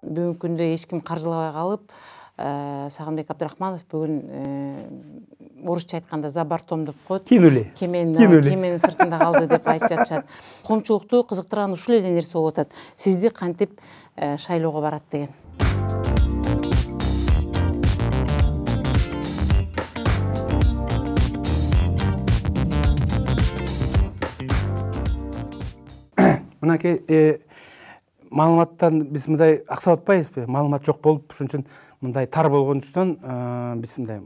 бүгүнкү күндө эч ким каржылабай калып, Сагынбек Абдрахманов бүгүн орусча айтканда за бортом деп коет. Кеменин сыртында калды деп айтып жатышат. Коомчулукту кызыктырган ушул эле нерсе болуп атат. Сизди кантип шайлоого барат деген. Мынакей маалыматтан биз мындай аксап атпайбызбы? Маалымат жок болуп, ошон үчүн мындай тар болгондуктан биз мындай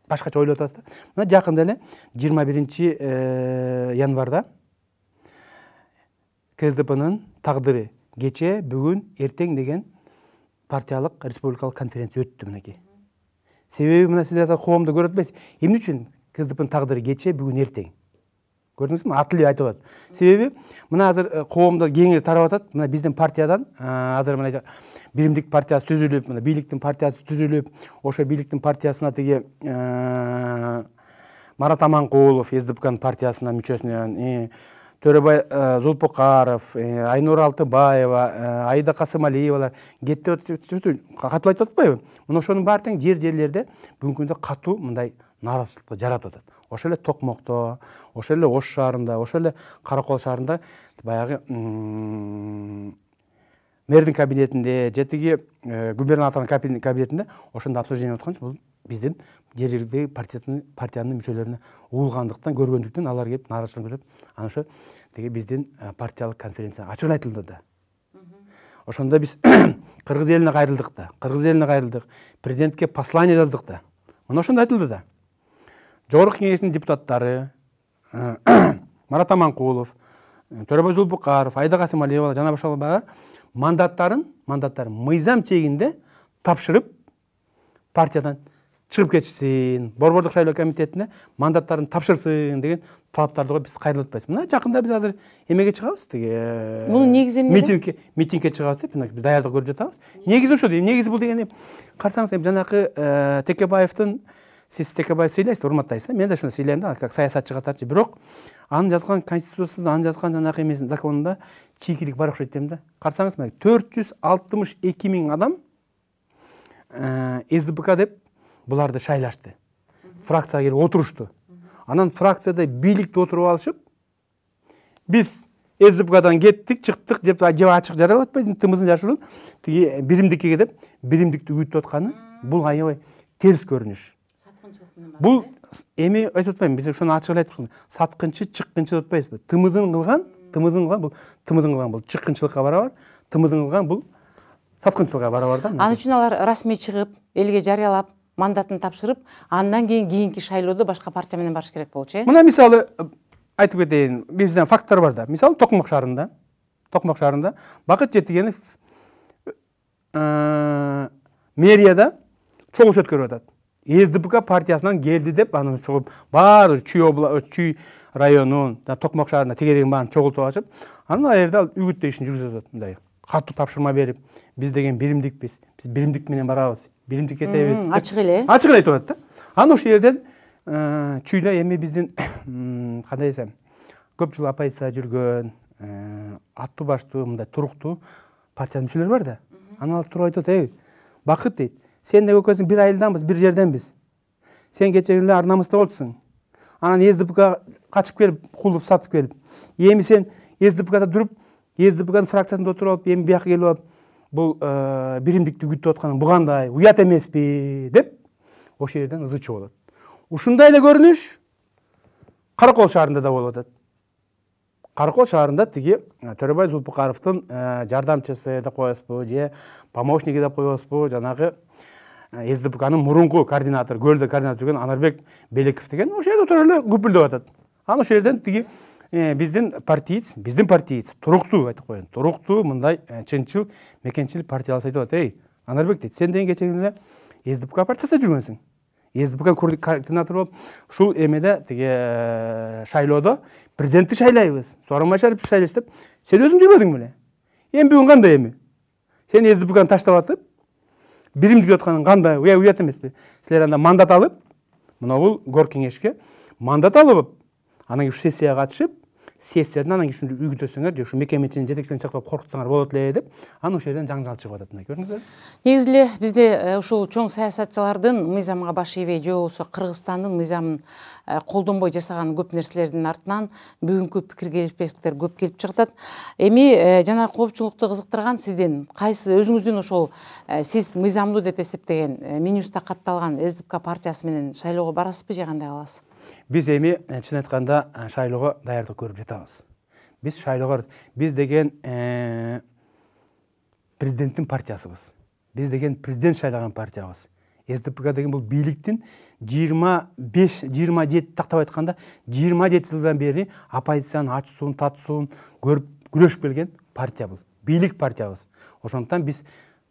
башкача ойлоп атабыз да. Мына жакында эле 21 январда КСДПнын тагдыры кече, бүгүн, эртең деген партиялык республикалык конференция өттү мынакей. Себеби мына сиз коомдо көрүп атпайсыз. Эмне үчүн КСДПнын тагдыры кече, бүгүн, эртең? Көрдүңүзбү? Аты эле айтып атат. Себеби мына азыр коомдо кеңири тарап атат. Мына биздин партиядан азыр мына биримдик партиясы түзүлүп, мына бийликтин партиясы түзүлүп, ошо бийликтин партиясына тиги Марат Аманкулов СДПКнын партиясына мүчөсүнөн, Төрөбай Зулпукаров, Айнур Алтыбаева, Аида Касымалиевалар кеттип катуу айтып атпайбы? Мына ошонун баары тең жер-жерлерде бүгүнкү күндө катуу мындай нааразычылыкты жаратып атат. Ошол эле Токмокто, ошол эле Ош шаарында, ошол эле Каракол шаарында баягы мэрдин кабинетинде, жетиги губернатордун кабинетинде ошондо обсуждение өткөнчү. Бул биздин жергиликтеги партиянын мүчөлөрүнө угулгандыктан, көргөндүктөн алар келип нааразычылык көрүп, анан ошо тиги биздин партиялык конференция ачык айтылды да. Ошондо биз Кыргыз элине кайрылдык да. Кыргыз элине кайрылдык. Президентке послание жаздык да. Мына ошондо айтылды да. Жогорку кеңештин депутаттары Марат Аманкулов, Төрөбай Зулпукаров, Аида Касымалиева жана башкалар мандаттарын мыйзам чегинде тапшырып партиядан чыгып кетишсин, Борбордук шайлоо комитетине мандаттарын тапшырсын деген талаптарды коюп биз кайрылып атпайбыз. Мына жакында биз азыр эмеге чыгабыз, тиги мунун негизи эмне? Митингге чыгабыз деп биз даярдык көрүп жатабыз. Негизи ошо дейм. Негизи бул дегени карасаңыз, жанакы Текебаевдин, сиз Текебаев сыйлайсыз, урматтайсыз. Мен да ошону сыйлайм да, как саясатчы катарчы. Бирок анын жазган конституциясында, анын жазган жанакы эмесин, законунда чийкилик бар окшойт дейм да. Карасаңыз, 462 000 адам СДПК деп буларды шайлашты. Фракцияга келип отурушту. Анан фракцияда бийликти отуруп алышып, биз СДПКдан кеттик, чыктык деп ачык жарыялап атпайбы, тымызын жашырып, тиги биримдикке кетип, биримдикти үгүттүп атканы бул аябай терс көрүнүш. Бул эми айтып атпайбы, биз ошону ачык эле айтып, саткынчы, чыккынчы деп атпайбызбы? Тымызын кылган бул чыккынчылыкка барабар, тымызын кылган бул саткынчылыкка барабар да. Ал үчүн алар расмий чыгып, элге жарыялап, мандатын тапшырып, андан кийинки шайлоодо башка партия менен барыш керек болчу. Мына мисалы айтып кетейин, бизден факттар бар да. Мисалы Токмок шаарында Бакыт Жетигенов мэрияда чогулуш өткөрүп атат. СДПК партиясынан келди деп, анын чогулуп баары Чүй районун, Токмок шаарында тегерегин баарын чогултуп алышып, анан ал жерде үгүттөө ишин жүргүзүп атат. Мындай катуу тапшырма берип, биз деген биримдикпиз, биз биримдик менен барабыз, биримдик кетебиз. Ачык эле айтып атат да. Анан ошол жерден Чүйдө эми биздин кандай десем, көп жыл оппозицияда жүргөн, аттуу баштуу, мындай туруктуу партиянын мүчөлөрү бар да. Анан ал туруп айтып атат: Бакыт дейт, сен да экөөбүз бир айылданбыз, бир жерденбиз. Сен кечеги эле Арнамызда болчусуң. Анан СДПК качып келип, кулдуп сатып келип, эми сен СДПКда туруп, СДПКнын фракциясында отуруп алып, эми бияка келип алып, бул биримдикти үгүттүп атканың бу кандай? Уят эмеспи? Деп ошол жерден ызы чуу болот. Ушундай эле көрүнүш Каракол шаарында да болуп атат. Каракол шаарында тиги Төрөбай Зулпукаровдун жардамчысы деп коесузбу, же помощниги деп коесузбу, жанагы СДПКнын мурунку координатору, Көлдө координатор жүргөн Анарбек Белеков деген ошол жерде отуруп эле күпүлдөп атат. Анан ошол жерден тиги биздин партиец туруктуу айтып коеюн. Туруктуу мындай чынчыл, мекенчил партиялар айтып атат: Анарбек дейт, сен деген кечеги эле СДПК партиясында жүргөнсүң. СДПК координатор болуп, ушул эмеде тиги шайлоодо президентти шайлайбыз, Сооронбай Шариповди шайлайбыз деп, сен өзүң жүрбөдүң беле? Эми бүгүн кандай эми? Сен СДПКны таштап атып, биримдик атканың кандай? Уят эмеспи? Силер анда мандат алып, мына бул гор кеңешке мандат алып, анан ушу сессияга катышып, сессиядан анан кийин ушинтип үгүтөсөңөр же ушу мекеменин жетекчилерин чакырып коркутсаңар болот эле деп анан ошол жерден жаңжал чыгып атат. Мына көрдүңүзбү? Негизи эле бизде ушул чоң саясатчылардын мыйзамга баш ийбей же болбосо Кыргызстандын мыйзамын колдонбой жасаган көп нерселердин артынан бүгүнкү пикир келишпестиктер көп келип чыгат. Эми жана коопчулукту кызыктырган сиздин кайсы өзүңүздүн ошол сиз мыйзамдуу деп эсептеген менюсунда катталган СДПК партиясы менен шайлоого барасызбы же кандай кыласыз? Биз эми чын айтканда шайлоого даярдык көрүп жатабыз. Биз шайлоого биз деген президенттин партиясыбыз. Биз деген президент шайлаган партиябыз. СДПК деген бул бийликтин 25-27 тактап айтканда 27 жылдан бери оппозицияны ачуусун, татуусун көрүп күрөшүп келген партия бул. Бийлик партиябыз. Ошондуктан биз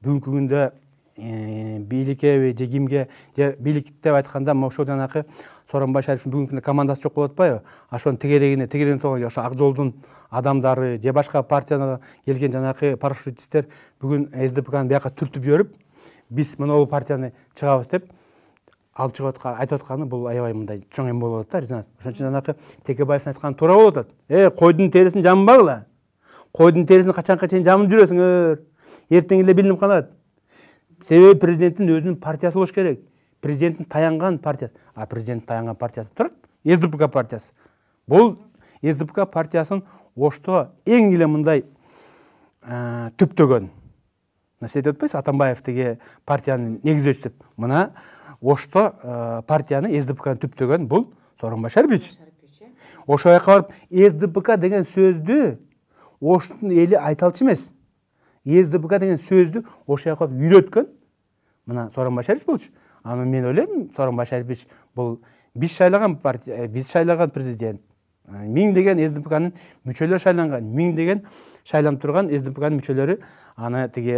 бүгүнкү күндө бийликке же кимге же бийлик деп айтканда ошол жанакы Сооронбай Шариповдун бүгүнкү күндө командасы жок болуп атпайбы? Ошонун тегерегине болгон ошо ак жолдун адамдары же башка партиядан келген жанакы парашютисттер бүгүн СДПКны бияка түртүп жиберип, биз мына бул партияны чыгабыз деп алып чыгып айтып атканы бул аябай мындай чоң эме болуп атат да, резонанс. Ошон үчүн жанакы Текебаевдин айтканы туура болуп атат. Койдун терисин жамбагыла. Койдун терисин качанга чейин жамып жүрөсүңөр. Эртең эле билинип калат. Себеби президенттин өзүнүн партиясы болуш керек. Президенттин таянган партиясы. А президенттин таянган партиясы турат. СДПК партиясы. Бул СДПК партиясын Ошто эң эле мындай түптөгөн. Сиз айтып атпайсызбы, Атамбаев деген партияны негиздөөчү деп. Мына Ошто партияны СДПКны түптөгөн бул Сооронбай Шарипович. Ошол жака барып СДПК деген сөздү Оштун эли айта алчу эмес. СДПК деген сөздү ошол жака үйрөткөн мына Сооронбай Шарипович болчу. Аны мен ойлойм, Сооронбай Шарипович бул биз шайлаган партия, биз шайлаган президент. Миңдеген СДПКнын мүчөлөрү шайланган, миңдеген шайланып турган СДПКнын мүчөлөрү аны тиги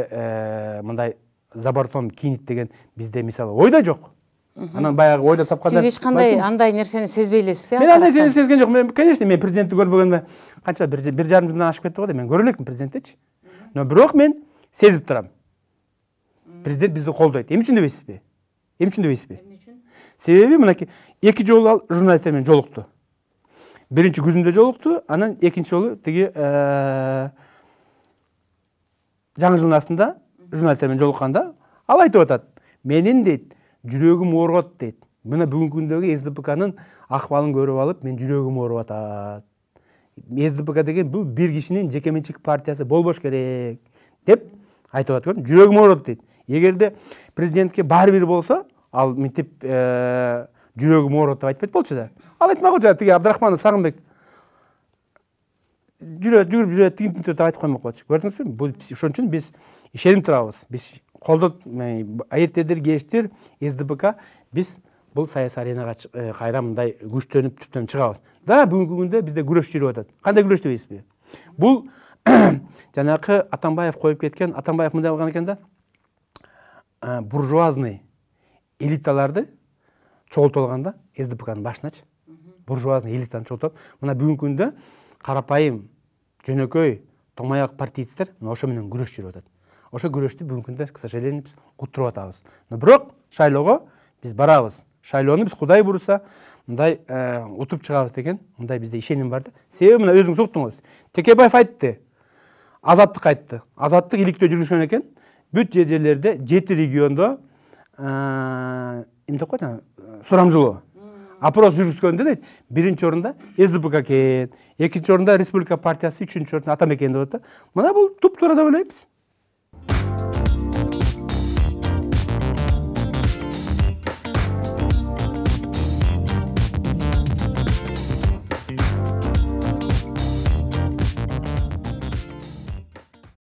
мындай забортон кийинит деген бизде мисалы ойда жок. Анан баягы ойда тапканда сиз эч кандай андай нерсени сезбей элесиз, Мен андай нерсени сезген жокмун. Мен, конечно, мен президентти көрбөгөнүмө канча 1,5 жылдан ашып кетти го да, мен көрө элекмин президенттичи. Но бирок мен сезип турам. Президент бизди колдойт. Эмне үчүн дебейсизби? Эмне үчүн дебейсизби? Себеби мынакей 2 жолу ал журналисттер менен жолукту. Биринчи күзүндө жолукту, анан экинчи жолу тиги жаңы жылдын астында журналисттер менен жолукканда ал айтып атат. Менин дейт, жүрөгүм ооруп дейт. Мына бүгүнкү күндөгү СДПКнын акыбалын көрүп алып, мен жүрөгүм ооруп атат. СДПК деген бул бир кишинин жеке менчик партиясы болбош керек деп айтып атат. Жүрөгүм ооруп дейт. Эгерде президентке баары бир болсо, ал мынтип жүрөгүм ооруп деп айтпайт болчу да. Ал айтмак болчу, тиги Абдрахманов Сагынбек жүгүрүп жүрөт, тигинтип деп айтып коймок болчу. Көрдүңүзбү? Бул ошон үчүн биз ишенип турабыз. Биз колдоп айыртедер кештир СДПК биз бул саясий аренага кайра мындай күчтөнүп түптөнүп чыгабыз. Да, бүгүнкү күндө бизде күрөш жүрүп атат. Кандай күрөш дебейсизби? Бул жанакы Атамбаев коюп кеткен, Атамбаев мындай кылган экен да. Буржуазный элиталарды чогултуп алганда СДПКнын башыначы. Буржуазный элитаны чогултуп, мына бүгүнкү күндө карапайым, жөнөкөй, томаяк партиецтер ошо менен күрөш жүрүп атат. Ошо күрөштү бүгүнкү күндө, к сожалению, биз уттуруп атабыз. Но бирок шайлоого биз барабыз. Шайлоону биз Кудай буйруса мындай утуп чыгабыз деген мындай бизде ишеним бар да. Себеби мына өзүңүз уктуңуз. Текебаев айтты. Азаттык айтты. Азаттык иликтөө жүргүзгөн экен. Бүт жерлерде 7 региондо эмне деп коет, сурамжылоо. Опрос жүргүзгөндө дейт, биринчи орунда СДПК экен, экинчи орунда Республика партиясы, үчүнчү орунда Атамекен деп атат. Мына бул туп-туура деп ойлойбуз.